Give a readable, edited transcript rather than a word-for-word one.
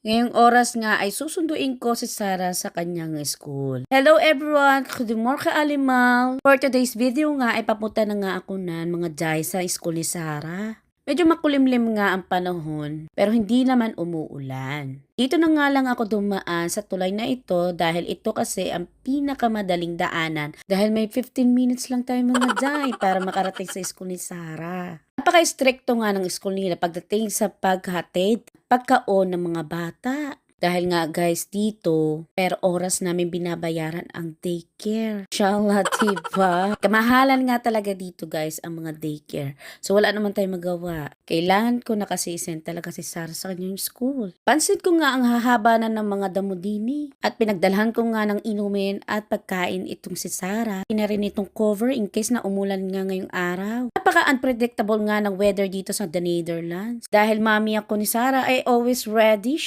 Ngayong oras nga ay susunduin ko si Sarah sa kanyang school. Hello everyone! Kudimor ka alimal! For today's video nga ay papunta na nga ako mga jay sa school ni Sarah. Medyo makulimlim nga ang panahon pero hindi naman umuulan. Dito na nga lang ako dumaan sa tulay na ito dahil ito kasi ang pinakamadaling daanan dahil may 15 minutes lang tayo mga jay para makarating sa school ni Sarah. Napaka-stricto nga ng school nila pagdating sa paghatid, pagkaon ng mga bata. Dahil nga guys dito, per oras namin binabayaran ang daycare. Inshallah, diba? Kamahalan nga talaga dito guys ang mga daycare. So wala naman tayong magawa. Kailangan ko na kasi isend talaga si Sarah sa kanyang school. Pansin ko nga ang hahaba na ng mga damo dini. At pinagdalhan ko nga ng inumin at pagkain itong si Sarah. Ina rin itong cover in case na umulan nga ngayong araw. Napaka-unpredictable nga ng weather dito sa The Netherlands. Dahil mami ako ni Sarah ay always ready.